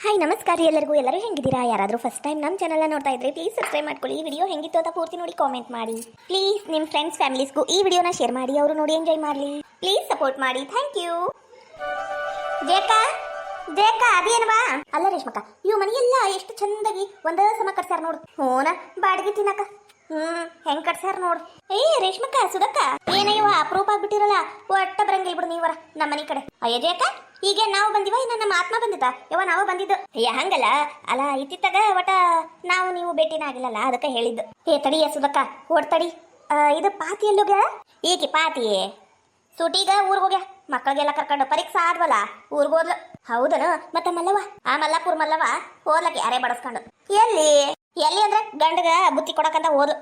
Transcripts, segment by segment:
Hi ನಮಸ್ಕಾರ ಎಲ್ಲರೂ ಹೆಂಗಿದ್ದೀರಾ? ಯಾರಾದರೂ ಫಸ್ಟ್ ಟೈಮ್ ನಮ್ಮ ಚಾನಲ್ನ ನೋಡ್ತಾ ಇದ್ರೆ ಪ್ಲೀಸ್ ಸಬ್ಸ್ಕ್ರೈಬ್ ಮಾಡ್ಕೊಳ್ಳಿ. ವಿಡಿಯೋ ಹೆಂಗಿತ್ತು ಅಂತ ಪೂರ್ತಿ ನೋಡಿ ಕಾಮೆಂಟ್ ಮಾಡಿ. ಪ್ಲೀಸ್ ನಿಮ್ಮ ಫ್ರೆಂಡ್ಸ್ ಫ್ಯಾಮಿಲೀಸ್ಗೂ ಈ ವಿಡಿಯೋನ ಶೇರ್ ಮಾಡಿ, ಅವರು ನೋಡಿ ಎಂಜಾಯ್ ಮಾಡಲಿ. ಪ್ಲೀಸ್ ಸಪೋರ್ಟ್ ಮಾಡಿ. Thank you. ಜೇಕಾ ಅದೇನವಾ? ಅಲ್ಲ ರೇಷ್ಮಕ್ಕ, ಇವು ಮನೆಯೆಲ್ಲ ಎಷ್ಟು ಚಂದಾಗಿ ಒಂದೇ ಸಮ ಕಟ್ಸ್ಯಾರ ನೋಡು. ಹೋನ ಬಾಡಿಗೆ ತಿನ್ನಕ ಹೆಂಗ್ ಕಟ್ಸ್ಯಾರ ನೋಡು. ಏ ರೇಷ್ಮಕ್ಕ, ಸುಧಕ್ಕ, ಏನಯ್ಯವ ಅಪರೂಪ ಆಗ್ಬಿಟ್ಟಿರಲ್ಲ. ಒಟ್ಟ ಬರಂಗಿಲ್ಲ ಬಿಡು ನೀವರ ನಮ್ಮ ಮನೆ ಕಡೆ. ಅಯ್ಯ ಜೇಕ, ಈಗ ನಾವು ಬಂದಿವ, ಇನ್ನ ನಮ್ಮ ಆತ್ಮ ಬಂದಿದ್ದ. ಯವ ನಾವು ಬಂದಿದ್ದು. ಅಯ್ಯ ಹಂಗಲ್ಲ, ಅಲ್ಲ ಇತ್ತಿತ್ತಾಗ ಒಟ ನಾವು ನೀವು ಭೇಟಿನ ಆಗಿಲ್ಲಲ್ಲ, ಅದಕ್ಕೆ ಹೇಳಿದ್ದು. ಏ ತಡಿಯ ಸುಧಕ್ಕ, ಓಡ್ತಡಿ. ಇದು ಪಾತಿ ಎಲ್ಲೋಗ್ಯ? ಏಕೆ ಪಾತಿ ಸೂಟಿಗ ಊರ್ಗ್ ಹೋಗ್ಯ, ಮಕ್ಕಳಿಗೆಲ್ಲ ಕರ್ಕೊಂಡು ಪರೀಕ್ಷೆ ಆದ್ವಲ್ಲ ಊರ್ಗ್ ಹೋದ್ಲು. ಹೌದನು? ಮತ್ತೆ ಮಲ್ಲವ, ಆ ಮಲ್ಲಾಪುರ್ ಮಲ್ಲವ ಹೋದ್ಲಕ್ಕೆ ಯಾರೇ ಬಡಸ್ಕೊಂಡು. ಎಲ್ಲಿ ಎಲ್ಲಿ ಅಂದ್ರೆ ಗಂಡಗ ಬುತ್ತಿ ಕೊಡಕಂತ ಹೋದ್ಲು.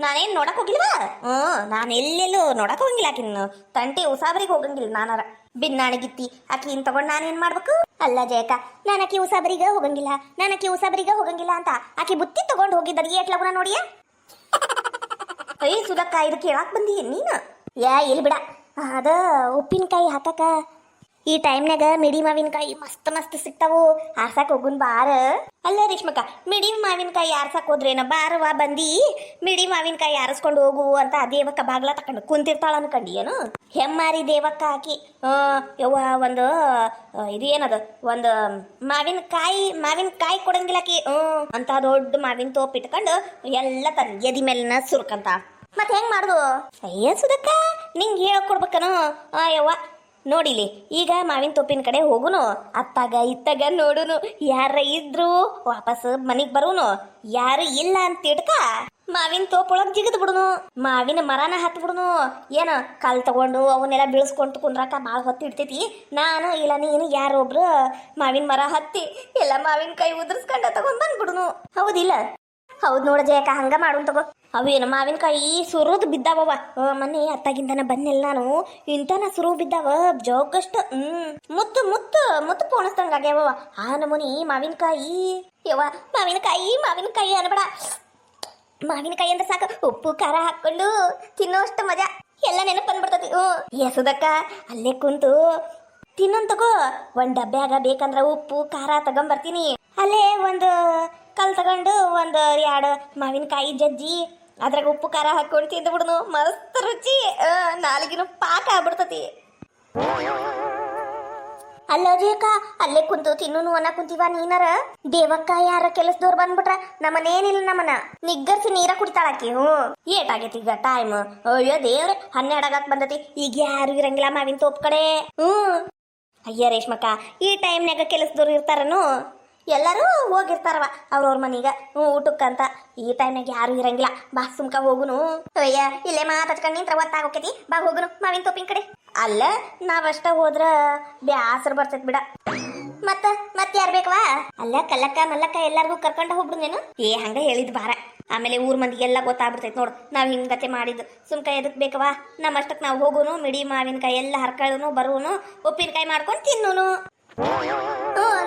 ನಾನೇನ್ ನೋಡಕ್ ಹೋಗಿಲ್ವಾ? ನಾನು ಎಲ್ಲೆಲ್ಲೂ ನೋಡಕ್ ಹೋಗಿಲ್ಲ. ಆಕಿನ್ ತಂಟಿ ಉಸಾಬರಿಗೆ ಹೋಗಂಗಿಲ್ಲ. ನಾನಾರ ಬಿನ್ನಾಣಿಗಿತ್ತಿ ಆಕಿನ್ ತಗೊಂಡ್ ನಾನೇನ್ ಮಾಡ್ಬೇಕು? ಅಲ್ಲ ಜಯಕ, ನಾನಕಿ ಉಸಾಬರಿಗೆ ಹೋಗಂಗಿಲ್ಲ ಅಂತ ಆಕಿ ಬುತ್ತಿ ತಗೊಂಡ್ ಹೋಗಿದ್ದ ಏಟ್ಲಗುನ ನೋಡಿಯ. ಅಯ್ಯ ಸುಧಕ್ಕ, ಇದು ಕೇಳಾಕ್ ಬಂದಿ ನೀನು? ಇಲ್ಲಿ ಬಿಡ, ಅದ ಉಪ್ಪಿನಕಾಯಿ ಹಾಕಕ ಈ ಟೈಮ್ನಾಗ ಮಿಡಿ ಮಾವಿನಕಾಯಿ ಮಸ್ತ್ ಮಸ್ತ್ ಸಿಗ್ತಾವು. ಆರ್ಸಾಕ್ ಹೋಗುನ್ ಬಾರ. ಅಲ್ಲ ರೇಷ್ಮಕ್ಕ, ಮಿಡಿ ಮಾವಿನಕಾಯಿ ಆರ್ಸಾಕ್ ಹೋದ್ರೇನ? ಬಾರವಾ ಬಂದಿ, ಮಿಡಿ ಮಾವಿನಕಾಯಿ ಆರಿಸ್ಕೊಂಡು ಹೋಗು ಅಂತ ದೇವಕ್ಕ ಬಾಗ್ಲ ತಕೊಂಡು ಕುಂತಿರ್ತಾಳ ಅನ್ಕಂಡಿ ಏನು? ಹೆಮ್ಮಾರಿ ದೇವಕ್ಕ ಆಕಿ. ಯವ್ವ, ಒಂದು ಇದು ಏನದು, ಒಂದು ಮಾವಿನಕಾಯಿ ಕೊಡಂಗಿಲ್ಲ ಆಕಿ. ಅಂತ ದೊಡ್ಡ ಮಾವಿನ ತೋಪ್ ಇಟ್ಕೊಂಡು ಎಲ್ಲ ತನ್ನ ಎದಿ ಮೇಲಿನ ಸುರ್ಕಂತ. ಮತ್ತೆ ಹೆಂಗ್ ಮಾಡುದು? ಅಯ್ಯ ಸುಧಕ್ಕ, ನಿಂಗೆ ಹೇಳಕ್ ಕೊಡ್ಬೇಕನು? ಯವ್ವ ನೋಡಿಲಿ, ಈಗ ಮಾವಿನ ತೋಪಿನ ಕಡೆ ಹೋಗುನು, ಅತ್ತಾಗ ಇತ್ತಾಗ ನೋಡುನು. ಯಾರ ಇದ್ರು ವಾಪಸ್ ಮನಿಗ್ ಬರುನು, ಯಾರು ಇಲ್ಲ ಅಂತ ಇಡ್ಕ ಮಾವಿನ ತೋಪೊಳಗ್ ಜಿಗದ್ ಬಿಡುನು. ಮಾವಿನ ಮರನ ಹತ್ ಬಿಡುನು. ಏನ ಕಾಲ್ ತಗೊಂಡು ಅವನ್ನೆಲ್ಲ ಬೀಳ್ಸ್ಕೊಂತ ಕುಂದ್ರಾಕ ಭಾಳ ಹೊತ್ತು ಇಡ್ತೈತಿ. ನಾನು ಇಲ್ಲ ನೀನು ಯಾರೊಬ್ರು ಮಾವಿನ ಮರ ಹತ್ತಿ ಎಲ್ಲ ಮಾವಿನಕಾಯಿ ಉದುರ್ಸ್ಕೊಂಡ ತಗೊಂಡ್ ಬಂದ್ಬಿಡುನು. ಹೌದಿಲ್ಲ? ಹೌದ್ ನೋಡ ಜಯಕ, ಹಂಗ ಮಾಡುನ್ ತಗೋ. ಅವೇನು ಮಾವಿನಕಾಯಿ ಸುರುದ್ ಬಿದ್ದಾವವ. ಮೊನ್ನೆ ಅತ್ತಾಗಿಂದನ ಬಂದಿಲ್ಲ ನಾನು, ಇಂತನ ಸುರು ಬಿದ್ದಾವ ಜೋಗಷ್ಟು. ಮುತ್ತು ಮುತ್ತು ಮುತ್ತು ಪೋಣಿಸ್ದಂಗ ಆಗ್ಯಾವ ಆ ನಮೂನಿ ಮಾವಿನಕಾಯಿ. ಯವ್ವ, ಮಾವಿನಕಾಯಿ ಅನ್ಬೇಡ. ಮಾವಿನಕಾಯಿ ಅಂದ್ರೆ ಸಾಕು, ಉಪ್ಪು ಖಾರ ಹಾಕೊಂಡು ತಿನ್ನೋಷ್ಟು ಮಜಾ ಎಲ್ಲ ನೆನಪು ಬಂದ್ಬಿಡ್ತತಿ. ಎಸುದಕ್ಕ, ಅಲ್ಲೇ ಕುಂತು ತಿನ್ನೋನ್ ತಗೋ. ಒಂದ್ ಡಬ್ಬ್ಯಾಗ ಬೇಕಂದ್ರ ಉಪ್ಪು ಖಾರ ತಗೊಂಬರ್ತೀನಿ. ಅಲ್ಲೇ ಒಂದು ಕಲ್ ತಗೊಂಡು ಒಂದು 2 ಮಾವಿನಕಾಯಿ ಜಜ್ಜಿ ಅದ್ರಾಗ ಉಪ್ಪು ಖಾರ ಹಾಕೊಂಡು ತಿಂದು ಬಿಡುನು. ಮಸ್ತ್ ರುಚಿ, ನಾಲಿಗಿನ ಪಾಕ ಆಗ್ಬಿಡ್ತತಿ. ಅಲ್ಲ ಜೇಕ, ಅಲ್ಲೇ ಕುಂತು ತಿನ್ನೂನು ಅನ್ನ ಕುಂತೀವ ನೀನರ. ದೇವಕ್ಕ ಯಾರ ಕೆಲಸದವ್ರು ಬಂದ್ಬಿಟ್ರ ನಮ್ಮನೇನಿಲ್ಲ, ನಮ್ಮನ ನಿಗ್ಗರ್ಸಿ ನೀರ ಕುಡಿತಾಳಾಕಿ. ಏಟಾಗೈತಿ ಈಗ ಟೈಮ್? ಅಯ್ಯೋ ದೇವ್ರೆ, 12 ಆಗಕ್ ಬಂದತಿ. ಈಗ ಯಾರು ಇರಂಗಿಲ್ಲ ಮಾವಿನ ತೋಪ್ ಕಡೆ. ಅಯ್ಯ ರೇಷ್ಮಕ್ಕ, ಈ ಟೈಮ್ನಾಗ ಕೆಲಸದವ್ರು ಇರ್ತಾರನು? ಎಲ್ಲರೂ ಹೋಗಿರ್ತಾರವ ಅವ್ರವ್ರ ಮನೀಗ ಊಟಕ್ಕಂತ. ಈ ಟೈಮ್ನಾಗ ಯಾರು ಇರಂಗಿಲ್ಲ. ಬಾ ಸುಮ್ಕ ಹೋಗುನು. ಅಯ್ಯ, ಇಲ್ಲೇ ಮಾತಾಡ್ಕೊಂಡು ನಿಂತ್ರ ಒತ್ತಾಗೋಕೈತಿ. ಬಾ ಹೋಗುನು ಮಾವಿನ ತೋಪಿನ ಕಡೆ. ಅಲ್ಲ, ನಾವಷ್ಟ ಹೋದ್ರ ಬ್ಯಾಸರ ಬರ್ತೈತ್ ಬಿಡ. ಮತ್ತ ಯಾರು ಬೇಕವಾ? ಅಲ್ಲ ಕಲ್ಲಕ್ಕ ಮಲ್ಲಕ್ಕ ಎಲ್ಲಾರ್ಗೂ ಕರ್ಕೊಂಡ ಹೋಗ್ಬಿಡುನೇನು? ಹಂಗ ಹೇಳಿದ್ ಬಾರ. ಆಮೇಲೆ ಊರ್ ಮಂದಿಗೆಲ್ಲ ಗೊತ್ತಾಗ್ಬಿಡ್ತೈತ್ ನೋಡು ನಾವ್ ಹಿಂಗತೆ ಮಾಡಿದ್ದು. ಸುಮ್ಕ ಎದಕ್ ಬೇಕವಾ? ನಮ್ಮಷ್ಟಕ್ ನಾವು ಹೋಗುನು, ಮಿಡಿ ಮಾವಿನಕಾಯಿ ಎಲ್ಲ ಹರ್ಕೊಳ್ಳುನು, ಬರುನು, ಉಪ್ಪಿನಕಾಯಿ ಮಾಡ್ಕೊಂಡು ತಿನ್ನುನು.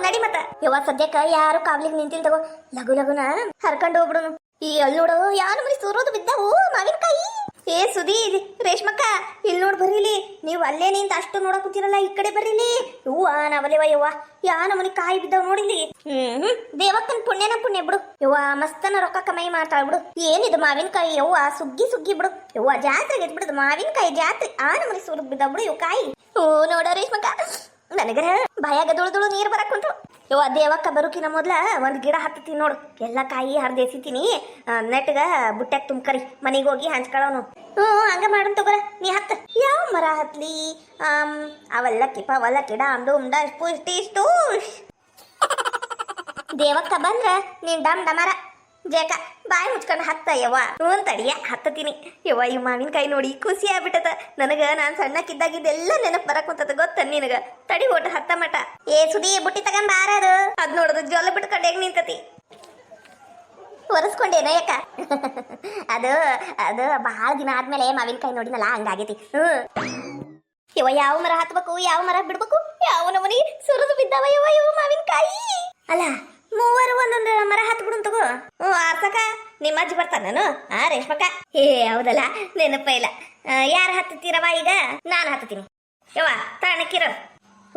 ನಡಿ ಮತ್ತ. ಯವ್ವ, ಸದ್ಯಕ್ಕ ಯಾರು ಕಾವ್ಲಿಗೆ ನಿಂತಿಲ್ ತಗೋ. ಲಗುನ ಹರ್ಕೊಂಡು ಹೋಗ್ಬಿಡುನು. ಈ ಅಲ್ಲಿ ನೋಡು, ಯಾರು ಮರಿ ಸೂರೋದು ಬಿದ್ದಾವು ಮಾವಿನಕಾಯಿ. ಸುದಿ ರೇಷ್ಮಕ್ಕ, ಇಲ್ಲಿ ನೋಡ್ ಬರೀಲಿ. ನೀವು ಅಲ್ಲೇ ನಿಂತ ಅಷ್ಟು ನೋಡಕ್ ಕೂತಿರಲ್ಲ, ಈ ಕಡೆ ಬರೀಲಿ. ನಾವಲ್ಲೇವ ಯವ್ವ, ನಮ್ಮನಿ ಕಾಯಿ ಬಿದ್ದಾವ್ ನೋಡಿಲಿ. ದೇವಕ್ಕನ್ ಪುಣ್ಯ ಬಿಡು ಯವ್ವ. ಮಸ್ತನ ರೊಕ್ಕ ಕಮಾಯಿ ಮಾಡ್ತಾಳ ಬಿಡು. ಏನಿದು ಮಾವಿನಕಾಯಿ ಯವ್ವ, ಸುಗ್ಗಿ ಬಿಡು ಯವ್ವ. ಜಾತ್ರೆಗೆ ಎದ್ಬಿಡುದು ಮಾವಿನಕಾಯಿ ಜಾತ್ರೆ. ನಮ್ಮನಿ ಸೂರದ್ ಬಿದ್ದಾವ್ ಬಿಡು ಇವ್ ಕಾಯಿ. ನೋಡ ರೇಷ್ಮಕ್ಕ, ನನಗರ ಬಾಯಾಗ ದುಳು ನೀರು ಬರಕ್ ಕುಂತು. ಯವ್ವ, ದೇವಕ್ಕ ಬರುಕಿನ ಮೊದ್ಲ ಒಂದ್ ಗಿಡ ಹತ್ತೀನಿ ನೋಡು. ಎಲ್ಲ ಕಾಯಿ ಹರಿದೆಸಿತೀನಿ. ನೆಟ್ಗ ಬುಟ್ಟ್ಯಾಗ ತುಂಬ್ಕರಿ, ಮನೆಗೆ ಹೋಗಿ ಹಂಚ್ಕೊಳ್ಳೋನು. ಹಂಗ ಮಾಡನ್ ತಗೋರ. ನೀ ಹತ್ತ. ಯಾವ ಮರ ಹತ್ಲಿ? ಅವಲ್ಲಕ್ಕಿ ಡಾಮ್ ಡೂಮ್ ಡಶ್ ಪುಷ್ ಟೀಶ್ ಟೂಶ್. ದೇವಕ್ಕ ಬಂದ್ರ ನೀನ್ ಡಮ್ ಡಮರ. ಜೇಕ, ಬಾಯಿ ಮುಚ್ಕೊಂಡು ಹತ್ತ ಯವ್ವ. ತಡಿಯ ಹತ್ತತೀನಿ ಯವ್ವ. ಈ ಮಾವಿನಕಾಯಿ ನೋಡಿ ಖುಷಿ ಆಗ್ಬಿಟ್ಟದ ನನಗ. ನಾನ್ ಸಣ್ಣಕ್ಕಿದ್ದಾಗಿದ್ದೆಲ್ಲ ನೆನಪು ಬರಕ್ ಕುಂತದ ಗೊತ್ತ ನಿನಗ. ತಡಿ ಒಟ್ಟು ಹತ್ತ ಮಟ. ಸುದಿ ಬುಟ್ಟಿ ತಗೊಂಡ್ ಬಾರದು. ಅದ್ ನೋಡೋದು ಜೊಲ್ಲ ಬಿಟ್ಕೊಂಡು ಹೇಗ್ ನಿಂತತಿ. ಒರೆಸ್ಕೊಂಡೇನ ಯಾಕ? ಅದು ಬಹಳ ದಿನ ಆದ್ಮೇಲೆ ಮಾವಿನಕಾಯಿ ನೋಡಿನಲ್ಲ, ಹಂಗಾಗೈತಿ. ಯವ್ವ, ಯಾವ ಮರ ಹತ್ಬೇಕು, ಯಾವ ಮರ ಬಿಡ್ಬೇಕು? ಯಾವ ನಮನಿ ಸುರಿದು ಬಿದ್ದಾವ ಯವ್ವ ಇವು ಮಾವಿನಕಾಯಿ. ಅಲ್ಲ, ಮೂವರು ಒಂದೊಂದು ಮರ ಹತ್ಬಿಡು ತಗೋ. ಆರ್ಸಕ ನಿಮ್ಮ ಅಜ್ಜಿ ಬರ್ತಾನ ರೇಷ್ಮಕ್ಕ? ಹೌದಲ್ಲ, ನೆನಪ ಇಲ್ಲ. ಯಾರು ಹತ್ತುತ್ತೀರವ ಈಗ? ನಾನು ಹತ್ತೀನಿ ಯವ್ವ. ತಣ್ಣಕ್ಕಿರ.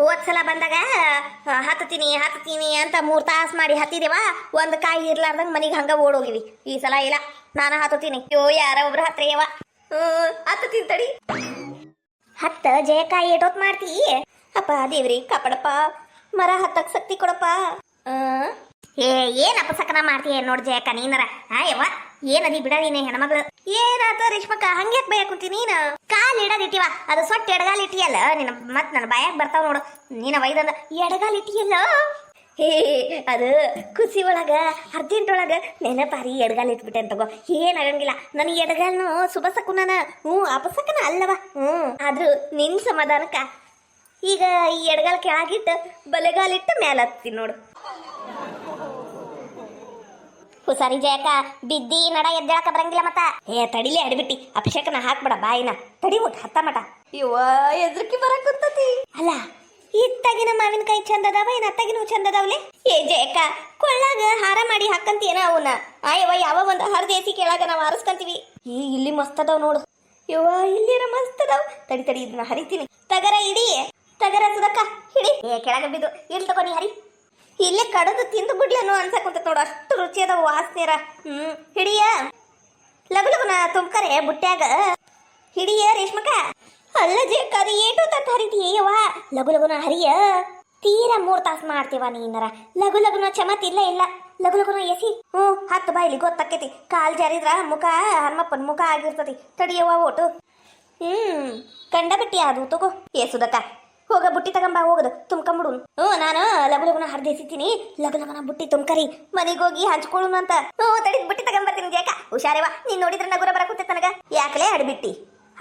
ಹೋದ್ಸಲ ಬಂದಾಗ ಹತ್ತೀನಿ ಅಂತ 3 ತಾಸು ಮಾಡಿ ಹತ್ತಿದೇವ ಒಂದು ಕಾಯಿ ಇರ್ಲಾರ್ದಂಗ ಮನಿಗೆ ಹಂಗ ಓಡೋಗಿವಿ. ಈ ಸಲ ಇಲ್ಲ, ನಾನು ಹತ್ತೀನಿ. ಯೋ ಯಾರ ಒಬ್ರು ಹತ್ರೇವ. ಹತ್ತೀನಿ ತಡಿ. ಹತ್ತ ಜಯಕಾಯಿ ಏಟೋತ್ ಮಾಡ್ತಿ? ಅಪ್ಪ ದೇವ್ರಿ ಕಾಪಾಡಪ್ಪ, ಮರ ಹತ್ತಕ್ ಶಕ್ತಿ ಕೊಡಪ್ಪ. ಏನ್ ಅಪಸಕನ ಮಾಡ್ತೀಯ ನೋಡ್ ಜಯಕ ನೀನರ. ಯವ್ವ ಏನದಿ ಬಿಡ ನೀನೆ ಹೆಣ್ಮಗಳು. ಏನಾತ ರೇಷ್ಮಕ್ಕ ಹಂಗ್ಯಾಕ್ ಬಯ ಕುಂತಿ ನೀನು? ಕಾಲ್ ಇಡದಿಟ್ಟಿವ, ಅದು ಸೊಟ್ಟ ಎಡಗಾಲ್ ಇಟ್ಟಿಯಲ್ಲ ನಿನ್ನ, ಮತ್ ನನ್ನ ಬಾಯಾಗ ಬರ್ತಾವ ನೋಡು. ನೀನ ವೈದಂದ ಎಡಗಾಲ್ ಇಟ್ಟಿಯಲ್ಲ. ಅದು ಖುಷಿ ಒಳಗ ಅರ್ಜೆಂಟ್ ಒಳಗ ನೆನಪಾರಿ ಎಡಗಾಲ್ ಇಟ್ಬಿಟ್ಟೆ ತಗೋ. ಏನಾಗಂಗಿಲ್ಲ, ನನ್ ಎಡಗಾಲ್ನು ಶುಭಸಕುನ ಅಪಸಕನ ಅಲ್ಲವ. ಆದ್ರೂ ನಿನ್ ಸಮಾಧಾನಕ್ಕ ಈಗ ಈ ಎಡಗಾಲ್ ಕೆಳಗಿಟ್ಟು ಬಲೆಗಾಲಿಟ್ಟು ಮ್ಯಾಲ ಹತ್ತೀನಿ ನೋಡು. ಹುಸಾರಿ ಜಯಕ ಬಿದ್ದಿ ನಡ ಎದ್ದೇಳಕ ಬರಂಗಿಲ್ಲ ಮತ್ತ. ತಡಿಲೇ ಅಡ್ಬಿಟ್ಟಿ ಅಭಿಷೇಕನ ಹಾಕ್ಬೇಡ ಬಾಯಿನ. ತಡಿಬಿಟ್ಟು ಹತ್ತ ಮಟ. ಇವ ಎದ್ರಕಿ ಬರಕುಂತತಿ ಅಲ್ಲ. ಇತ್ತಾಗಿನ ಮಾವಿನಕಾಯಿ ಚಂದ ಅದಾವ, ಏನ್ ಅತ್ತಾಗಿನೂ ಚಂದ ಅದಾವಲೆ? ಜಯಕ ಕೊಳ್ಳಾಗ ಹಾರ ಮಾಡಿ ಹಾಕಂತೀನ ಅವನ್ನ. ಯವ್ವ ಯಾವ ಒಂದು ಹರದೇಸಿ ಕೆಳಗ ನಾವು ಹಾರಿಸ್ಕಂತೀವಿ. ಇಲ್ಲಿ ಮಸ್ತ್ ಅದಾವ್ ನೋಡು. ಯವ್ವ ಇಲ್ಲಿರ ಮಸ್ತ್ ಅದಾವ್. ತಡಿ ಇದನ್ನ ಹರಿತೀನಿ. ತಗರ ಇಡಿ, ತಗರ ಸುದಕ್ಕ ಹಿಡಿ. ಕೆಳಗ ಬಿದ್ದು ಇಲ್ಲಿ ತಗೊಂಡಿ ಹರಿ. ಇಲ್ಲೇ ಕಡದು ತಿಂದು ಬಿಡ್ಲೇನೋ ಅನ್ಸಕುಂತ ನೋಡು, ಅಷ್ಟು ರುಚಿ ಅದಾವ ವಾಸನೆರ. ಹಿಡಿಯ ಲಗು ಲಗುನ ತುಂಬಕರೆ ಬುಟ್ಟ್ಯಾಗ. ಹಿಡಿಯ ರೇಷ್ಮಕ. ಅಲ್ಲ ಜೇಕ ಅದು ಏಟು ತಟ್ಟ ಹರಿತೀಯವ್ವ. ಲಗು ಲಗುನ ಹರಿಯ. ತೀರಾ 3 ತಾಸು ಮಾಡ್ತೀವ ನೀನರ. ಲಗು ಲಗುನ ಚಮತ್ ಇಲ್ಲ ಲಗು ಲಗುನ ಎಸಿ. ಹತ್ತು ಬಾಯಿಲಿ ಗೊತ್ತಾಕೈತಿ. ಕಾಲ್ ಜಾರಿದ್ರ ಮುಖ ಹನುಮಪ್ಪನ ಮುಖ ಆಗಿರ್ತತಿ. ತಡಿಯವ್ವ ಓಟು. ಕಂಡ ಬಿಟ್ಟಿ ಅದು ತಗೋ. ಸುದಕ್ಕ ಹೋಗ ಬುಟ್ಟಿ ತಗೊಂಬ, ಹೋಗದು ತುಂಬ್ಕೊಂಬಿಡು. ನಾನು ಲಗು ಲಗುನ ಹರಿದೇಸಿತೀನಿ. ಲಗು ಲಗುನ ಬುಟ್ಟಿ ತುಂಬ್ಕರಿ, ಮನೆಗೆ ಹೋಗಿ ಹಂಚ್ಕೊಳ್ಳೋಣ ಅಂತ. ತಡಿದ್ ಬುಟ್ಟಿ ತಗೊಂಬರ್ತೀನಿ ಜೇಕ. ಹುಷಾರೇವ, ನೀನ್ ನೋಡಿದ್ರೆ ನಗುರ ಬರಕುತ್ತೆ ನನಗ. ಯಾಕಲೇ ಅಡ್ಬಿಟ್ಟಿ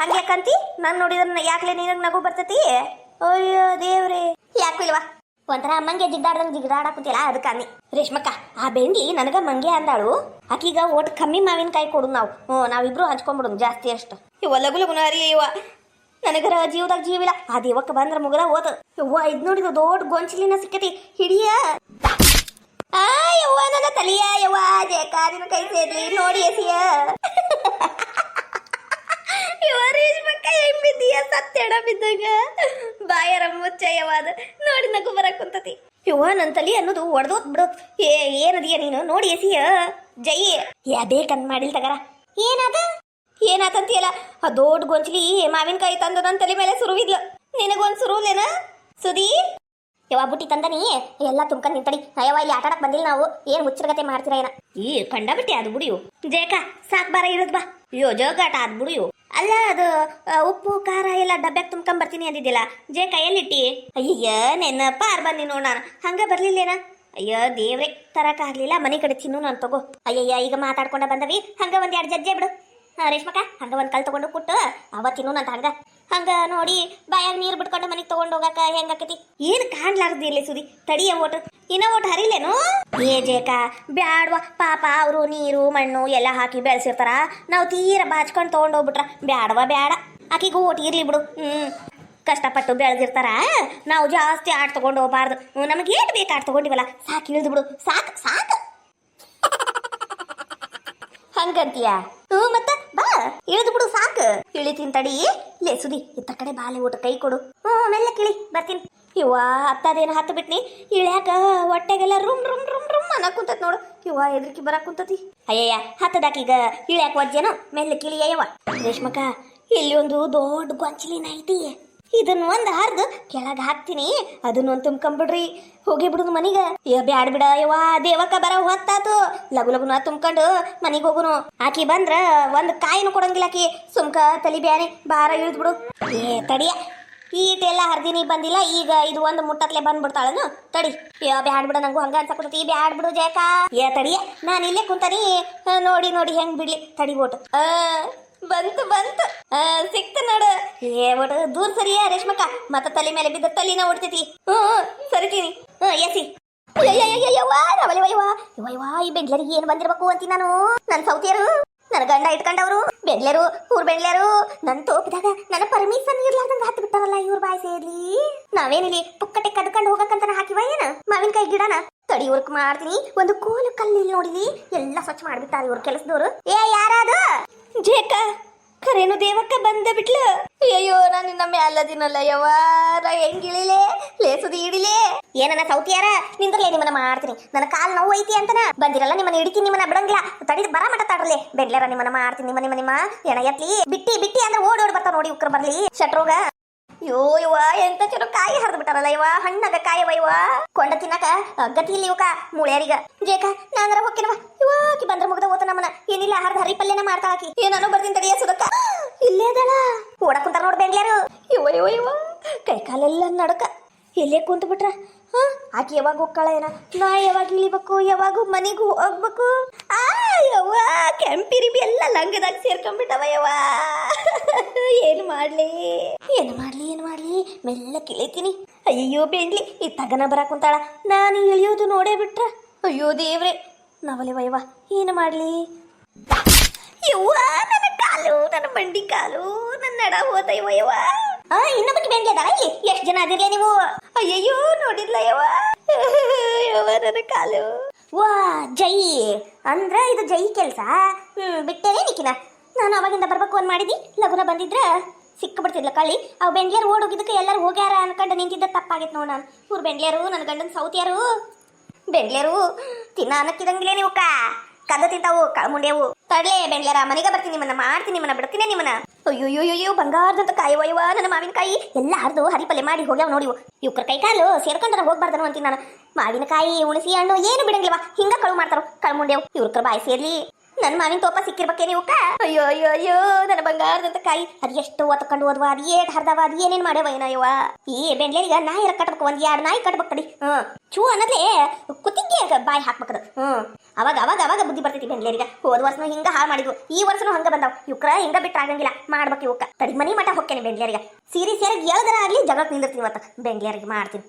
ಹಂಗ್ಯಾಕಂತಿ? ನಾನ್ ನೋಡಿದ್ರ ಯಾಕಲೇ ನಿನಗ್ ನಗು ಬರ್ತತಿ? ಅಯ್ಯೋ ದೇವ್ರೇ, ಯಾಕು ಇಲ್ವಾ? ಒಂಥರ ಮಂಗೆ ಜಿಗ್ದಾಡಕುತ್ತಿಲ್ಲ ಅದಕ್ಕಂದಿ. ರೇಷ್ಮಕ್ಕ ಆ ಬೆಂಡಿ ನನಗ ಮಂಗೆ ಅಂದಾಳು. ಆಕೀಗ ಒಟ್ಟು ಕಮ್ಮಿ ಮಾವಿನಕಾಯಿ ಕೊಡು ನಾವು. ನಾವಿಬ್ರು ಹಂಚ್ಕೊಂಡ್ಬಿಡು ಜಾಸ್ತಿ ಅಷ್ಟು. ಇವ ಲಗು ಲಗುನ ಹರಿಯವ್ವ. ನನಗರ ಜೀವದಾಗ ಜೀವಿಲ್ಲ. ಆ ದೇವಕ್ಕ ಬಂದ್ರ ಮುಗದ ಹೋತ. ಯವ್ವ ಇದ್ ನೋಡಿದ ದೊಡ್ಡ ಗೊಂಚಲಿನ ಸಿಕ್ಕತಿ. ಹಿಡಿಯ. ಯವ್ವ ನನ್ನ ತಲಿಯ. ಯವ್ವ ಜೇಕ ನಿನ್ನ ಕೈ ಸೇರ್ಲಿ ನೋಡಿ ಎಸಿಯ. ರೇಷ್ಮಕ್ಕ ಹೆಂಗ್ ಬಿದ್ದೀಯ? ಸತ್ತೆಡ ಬಿದ್ದಾಗ ಬಾಯರ ಮುಚ್ಚಯ್ಯವಾದ ನೋಡಿ ನಗು ಬರಕುಂತತಿ. ಯವ್ವ ನನ್ ತಲಿ ಅನ್ನೋದು ಒಡ್ದೋತ್ ಬಿಡು. ಏನದಿಯ ನೀನು ನೋಡಿ ಎಸಿಯ. ಜೈ ಬೇಕಂದ್ ಮಾಡಿಲ್ ತಗರ. ಏನಾತಂತಿಯಲ್ಲ ಆ ದೊಡ್ಡ ಗೊಂಚಲಿ ಮಾವಿನಕಾಯಿ ತಂದು ನನ್ನ ತಲೆ ಮೇಲೆ ಸುರುವಿದ್ಲು. ನಿನಗೊಂದು ಸುರುವುಲೇನ ಸುದಿ? ಯವ್ವ ಬುಟ್ಟಿ ತಂದನಿ ಎಲ್ಲ ತುಂಬ್ಕೊಂಡ್ ನಿಂತಡಿ. ಯವ್ವ ಇಲ್ಲಿ ಆಟಾಡಕ್ ಬಂದಿಲ್ಲ ನಾವು. ಏನ್ ಹುಚ್ಚರಗತೆ ಮಾಡ್ತೀರ ಏನ? ಕಂಡ ಬಿಟ್ಟಿ ಅದು ಬುಡಿಯು. ಜೇಕ ಸಾಕ್ ಬಾರ ಇರೋದ್ ಬಾ. ಜೋಗಾಟ ಅದ್ ಬುಡಿಯು. ಅಲ್ಲ ಅದು ಉಪ್ಪು ಖಾರ ಎಲ್ಲ ಡಬ್ಬ್ಯಾಗ ತುಂಬ್ಕೊಂಡ್ ಬರ್ತೀನಿ ಅಂದಿದ್ದಿಲ್ಲ ಜೇಕ, ಎಲ್ಲಿಟ್ಟಿ? ಅಯ್ಯ ನೆನಪ ಬಂದಿ ನೋಡ್ ನಾನು. ಹಂಗ ಬರ್ಲಿಲ್ಲೇನ? ಅಯ್ಯೋ ದೇವ್ರೆ, ತರಕ ಆಗ್ಲಿಲ್ಲ. ಮನೆ ಕಡೆ ತಿನ್ನು ನಾನು ತಗೋ. ಅಯ್ಯಯ್ಯ ಈಗ ಮಾತಾಡ್ಕೊಂಡ ಬಂದವಿ. ಹಂಗ ಒಂದ್ 2 ಜಜ್ಜೆ ಬಿಡು ರೇಷ್ಮಕ್ಕ. ಹಂಗ ಒಂದ್ ಕಲ್ ತಗೊಂಡು ಕುಟ್ಟು ಅವತ್ತಿನೂ ನಂತ ಹಂಗ ನೋಡಿ ಬಾಯಾಗ ನೀರು ಬಿಟ್ಕೊಂಡು ಮನೆಗೆ ತಗೊಂಡು ಹೋಗಾಕ ಹೆಂಗಾಕತಿ? ಏನ್ ಕಾಣ್ಲಾರ್ದಿಲ್ಲ ಸುದಿ. ತಡಿಯ ಓಟು ಇನ್ನ ಓಟ್ ಹರಿಲೇನು? ಜೇಕ ಬ್ಯಾಡ್ವಾ ಪಾಪ, ಅವರು ನೀರು ಮಣ್ಣು ಎಲ್ಲ ಹಾಕಿ ಬೆಳೆಸಿರ್ತಾರ. ನಾವು ತೀರ ಬಾಚ್ಕೊಂಡು ತಗೊಂಡೋಗ್ಬಿಟ್ರ ಬ್ಯಾಡವಾ ಬೇಡ. ಆಕಿಗೂ ಓಟ್ ಇರ್ಲಿ ಬಿಡು. ಕಷ್ಟಪಟ್ಟು ಬೆಳೆದಿರ್ತಾರ. ನಾವು ಜಾಸ್ತಿ ಆಟ ತಗೊಂಡು ಹೋಗ್ಬಾರ್ದು. ನಮಗೆ ಏಟ್ ಬೇಕು ಆಟ ತಗೊಂಡಿವಲ್ಲ, ಸಾಕು ಇಳಿದು ಬಿಡು. ಸಾಕು ಹಂಗಂತೀಯ? ಮತ್ತ ಬಾ ಇಳಿದು ಬಿಡು ಸಾಕು. ಇಳಿತೀನಿ ತಡಿ. ಲೇ ಸುದಿ ಇತ್ತ ಕಡೆ ಬಾಲೆ ಊಟ ಕೈ ಕೊಡು. ಮೆಲ್ಲ ಕಿಳಿ ಬರ್ತೀನಿ. ಇವ್ವ ಹತ್ತದೇನು ಹತ್ತು ಬಿಟ್ನಿ. ಇಳ್ಯಾಕ ಹೊಟ್ಟೆಗೆಲ್ಲ ರುಮ್ ರುಮ್ ರುಮ್ ರುಮ್ ಅನ್ನಕುಂತತ್ ನೋಡು. ಇವ್ವ ಎದ್ರಿಕಿ ಬರಕುಂತತಿ. ಅಯ್ಯಯ್ಯ ಹತ್ತದಾಕೀಗ ಇಳ್ಯಾಕ ವಜ್ಜೇನು? ಮೆಲ್ಲ ಕಿಳಿಯವ್ವ. ರೇಷ್ಮಕ್ಕ ಇಲ್ಲಿ ಒಂದು ದೊಡ್ಡ ಗೊಂಚಲಿನ ಐತಿ. ಇದನ್ನ ಒಂದ್ ಹರ್ದು ಕೆಳಗ ಹಾಕ್ತೀನಿ. ಅದನ್ನೊಂದು ತುಂಬ್ಕೊಂಡ್ಬಿಡ್ರಿ. ಹೋಗಿ ಬಿಡುದು ಮನಿಗ. ಬ್ಯಾಡ್ ಬಿಡ ಯವ್ವ, ದೇವಕ್ಕ ಬರ ಹೊತ್ತಾತು. ಲಗು ಲಗುನ ತುಂಬ್ಕೊಂಡು ಮನಿಗ್ ಹೋಗುನು. ಆಕಿ ಬಂದ್ರ ಒಂದ್ ಕಾಯಿನೂ ಕೊಡಂಗಿಲ್ಲ ಆಕಿ. ಸುಮ್ಕ ತಲಿ ಬ್ಯಾನೆ ಬಾರ ಇಳಿದ್ ಬಿಡು. ತಡಿಯ ಈಟೆಲ್ಲ ಹರ್ದಿನಿ ಬಂದಿಲ್ಲ. ಈಗ ಇದು ಒಂದು ಮುಟ್ಟತ್ಲೆ ಬಂದ್ಬಿಡ್ತಾಳನು. ತಡಿ ಬ್ಯಾಡ್ ಬಿಡ, ನಂಗೂ ಹಂಗ ಅನ್ಸಕುಂತತಿ. ಬ್ಯಾಡ್ ಬಿಡು ಜೇಕ. ತಡಿಯ ನಾನು ಇಲ್ಲೇ ಕುಂತಾನಿ. ನೋಡಿ ಹೆಂಗ್ ಬಿಡ್ಲಿ. ತಡಿ ಓಟು. ಬಂತು ಸಿಕ್ತ ನೋಡು. ಒಟ್ಟು ದೂರ ಸರಿಯಾ ರೇಷ್ಮಕ್ಕ. ಮತ್ತ ತಲೆ ಮೇಲೆ ಬಿದ್ದ ತಲಿನ ಹೊಡ್ತೈತಿ. ಸರಿತೀನಿ. ಎಸಿ. ಈ ಬೆಂಗ್ಳೂರಿಗೆ ಏನ್ ಬಂದಿರ್ಬೇಕು ಅಂತೀನಿ ನಾನು. ನನ್ ಸೌತಿಯರು, ನನ್ನ ಗಂಡ ಇಟ್ಕೊಂಡವ್ರು ಬೆಂಗ್ಳೂರು, ಊರ್ ಬೆಂಗ್ಳೂರು. ನನ್ ತೋಪಿದಾಗ ನನ್ನ ಪರ್ಮಿಷನ್ ಇರ್ಲಾರ್ದಂಗ ಹತ್ತು ಬಿಟ್ಟಾರಲ್ಲ ಇವ್ರ ಬಾಯ್ ಸೇರ್ಲಿ. ನಾವೇನಿಲ್ಲಿ ಪುಕ್ಕಟೆ ಕದ್ಕೊಂಡು ಹೋಗಕ್ಕಂತ ಹಾಕಿವ ಏನ ಮಾವಿನಕಾಯಿ ಗಿಡನ? ತಡಿ ವರ್ಕ್ ಮಾಡ್ತೀನಿ. ಒಂದು ಕೋಲು ಕಲ್ಲಿ ನೋಡಿದಿ ಎಲ್ಲ ಸ್ವಚ್ಛ ಮಾಡ್ಬಿಟ್ಟಾರ ಇವ್ರ ಕೆಲಸದವ್ರು. ಯಾರಾದ? ಜೇಕ ಖರೇನು ದೇವಕ್ಕ ಬಂದ ಬಿಟ್ಲು. ಅಯ್ಯೋ ನಾನು ನಿನ್ನ ಮ್ಯಾಲದಿನಲ್ಲ ಯವಾರ ಹೆಂಗಿಳಿಲೆ ಲೇಸುದಿ ಹಿಡಿಲೆ. ಏನನ್ನ ಸೌತಿಯಾರ ನಿಂದ್ರಲೇ ನಿಮ್ಮನ್ನ ಮಾಡ್ತೀನಿ. ನನ್ನ ಕಾಲ್ ನೋವು ಐತಿ ಅಂತನ ಬಂದಿರಲ್ಲ, ನಿಮ್ಮನ್ನ ಹಿಡಿತೀನಿ, ನಿಮ್ಮನ್ನ ಬಿಡಂಗಿಲ್ಲ. ತಡಿದ್ ಬರ ಮಟ ತಾಡ್ರಲೆ ಬೆಂಡ್ಲಾರ ನಿಮ್ಮನ್ನ ಮಾಡ್ತೀನಿ. ನಿಮ್ಮ ಎಣ ಎತ್ಲಿ ಬಿಟ್ಟಿ ಬಿಟ್ಟಿ ಅಂದ್ರೆ ಓಡಿ ಬರ್ತಾವ ನೋಡಿ ಉಕ್ರ ಬರ್ಲಿ ಶಟ್ರೋಗ. ಯೋ ಇವ ಎಂತ ಚಲೋ ಕಾಯಿ ಹರಿದು ಬಿಟ್ಟಾರಲ್ಲ ಇವ, ಹಣ್ಣಾಗ ಕಾಯವ ಇವ ಕೊಂಡ ತಿನ್ನಕ ಗತಿ ಇಲ್ಲಿ ಇವಕ ಮೂಳ್ಯಾರಿಗ. ಜೇಕ ನಾನರ ಹೊಕ್ಕಿನವ ಇವ ಆಕಿ ಬಂದ್ರ ಮುಗ್ದ ಓತ ನಮ್ಮನ ಏನಿಲ್ಲ ಹರಿದ ಹರಿ ಪಲ್ಯನ ಮಾಡ್ತಾಳಾಕಿ. ಏನಾನು ಬರ್ತೀನಿ ತಡಿಯ ಸುದಕ್ಕ ಇಲ್ಲೇ ಅದಳ ಓಡ ಕುಂತಾರ ನೋಡ್ ಬೆಂಗ್ಲಾರು. ಇವ ಇವ ಇವ ಕೈ ಕಾಲೆಲ್ಲ ನಡಕ ಎಲ್ಲೇ ಕುಂತ ಬಿಟ್ರ. ಆಕಿ ಯಾವಾಗ ಹೋಗ್ಕಳ ಏನ, ನಾ ಯಾವಾಗ ಇಳಿಬೇಕು, ಯಾವಾಗ ಮನೆಗೂ ಹೋಗ್ಬೇಕು. ಆ ಯವ್ವ ಕೆಂಪಿರಿಬಿ ಎಲ್ಲ ಲಂಗದಾಗ ಸೇರ್ಕೊಂಡ್ಬಿಟ್ಟವ ಯವ್ವ. ಏನು ಮಾಡ್ಲಿ ಮೆಲ್ಲ ಕಿಳಿತೀನಿ. ಅಯ್ಯೋ ಬೆಂಡ್ಲಿ ಈ ತಗನ ಬರಾಕ್ ಕುಂತಾಳ, ನಾನು ಇಳಿಯೋದು ನೋಡೇ ಬಿಟ್ರ. ಅಯ್ಯೋ ದೇವ್ರೆ ನಾವಲೆ ಯವ್ವ ಏನು ಮಾಡ್ಲಿ. ಯವ್ವ ನನ್ನ ಕಾಲು, ನನ್ನ ಬಂಡಿ ಕಾಲು, ನನ್ನ ನಡ ಹೋತ ಯವ್ವ. ಇನ್ನೊಬ್ಬಕ್ಕೆ ಬೆಂಕಿ ಅದಾಳ ಇಲ್ಲಿ. ಎಷ್ಟು ಜನ ಅದಿರ್ಲೇ ನೀವು? ಅಯ್ಯಯ್ಯೋ ನೋಡಿದ್ಲ ಯವ್ವ ಯವ್ವ ನನ್ನ ಕಾಲು. ವಾ ಜೈ ಅಂದ್ರ ಇದು ಜೈ ಕೆಲ್ಸ. ಬಿಟ್ಟೇನೆ ನಿಕ್ಕಿನ. ನಾನು ಅವಾಗಿಂದ ಬರ್ಬೇಕು ಅನ್ ಮಾಡಿದಿ, ಲಗುನ ಬಂದಿದ್ರ ಸಿಕ್ಕ ಬಿಡ್ತಿದ್ಲ ಕಳ್ಳಿ. ಅವ್ ಬೆಂಗ್ಲಿಯರು ಓಡೋಗಿದ್ದಕ್ಕೆ ಎಲ್ಲರೂ ಹೋಗ್ಯಾರ ಅನ್ಕೊಂಡು ನಿಂತಿದ್ದ ತಪ್ಪಾಗೈತೆ ನೋಡ್. ನಾನು ಊರ್ ಬೆಂಗ್ಲಿಯರು ನನ್ನ ಗಂಡನ ಸೌತಿಯಾರು ಬೆಂಗ್ಲಿಯರು ತಿನ್ನ ಅನ್ನಕ್ಕಿದಂಗಿಲೇ ನೀವು ಕದ ತಿಂತಾವು ಕಳ್ಮುಂಡೆವು. ತಡ್ಲೆ ಬೆಂಗ್ಲಿಯರ ಮನೆಗೆ ಬರ್ತೀನಿ, ನಿಮ್ಮನ್ನ ಮಾಡ್ತೀನಿ, ನಿಮ್ಮನ್ನ ಬಿಡ್ತೀನಿ ನಿಮ್ಮನ್ನ. ಅಯ್ಯೋಯ್ಯೋ ಬಂಗಾರದಂತ ಕಾಯಿ ಒಯ್ಯವ ನನ್ನ ಮಾವಿನಕಾಯಿ ಎಲ್ಲ ಹರಿದು ಹರಿಪಲ್ಲೆ ಮಾಡಿ ಹೋಗ್ಯಾವ ನೋಡಿ. ಇವ್ರ ಕೈ ಕಾಲು ಸೇರ್ಕೊಂಡ್ರ ಹೋಗ್ಬಾರ್ದನು ಅಂತೀನಿ ನಾನು. ಮಾವಿನಕಾಯಿ ಉಣಸಿ ಹಣ್ಣು ಏನು ಬಿಡಂಗಿಲ್ವಾ, ಹಿಂಗ ಕಳು ಮಾಡ್ತಾರ ಕಳ್ಮುಂಡೆವು. ಇವ್ರ ಬಾಯಿ ಸೇರ್ಲಿ ನನ್ನ ಮಾವಿನ ತೋಪ ಸಿಕ್ಕಿರ್ಬೇಕೇನಿ ಇವಕ್ಕ. ಅಯ್ಯೋ ಅಯ್ಯೋ ಅಯ್ಯೋ ನನ್ನ ಬಂಗಾರದಂತ ಕಾಯಿ ಅದು ಎಷ್ಟು ಒತ್ಕೊಂಡು ಹೋದ್ವ, ಅದು ಏಟ್ ಹರ್ದವ, ಅದು ಏನೇನ್ ಮಾಡ್ಯವ ಏನಯ್ಯವ. ಈ ಬೆಂಗ್ಲೇರಿಗ ನಾಯಿ ಕಟ್ಬೇಕು, ಒಂದ್ 2 ನಾಯಿ ಕಟ್ಬೇಕು ಕಡಿ. ಚೂ ಅನ್ನದ್ಲೆ ಕುತ್ತಿಗೆ ಬಾಯಿ ಹಾಕ್ಬೇಕದು. ಅವಾಗ ಅವಾಗ ಅವಾಗ ಬುದ್ಧಿ ಬರ್ತೈತಿ ಬೆಂಗ್ಲೇರಿಗ. ಹೋದ ವರ್ಷನೂ ಹಿಂಗ ಹಾಳು ಮಾಡಿದ್ವು, ಈ ವರ್ಷನೂ ಹಂಗ ಬಂದಾವ್. ಇವ್ರ ಹಿಂಗ ಬಿಟ್ಟ ಆಗಂಗಿಲ್ಲ, ಮಾಡ್ಬೇಕು ಇವಕ್ಕ. ತಡಿ ಮನಿ ಮಠ ಹೋಗ್ತೇನೆ ಬೆಂಗ್ಲೇರಿಗ. ಸೀರೆ ಸೇರಿಗೆ 7 ದಿನ ಆಗ್ಲಿ ಜಗಳಕ್ಕೆ ನಿಂದಿರ್ತೀನಿ ಇವತ್ತು ಬೆಂಗ್ಲೇರಿಗೆ ಮಾಡ್ತೀನಿ.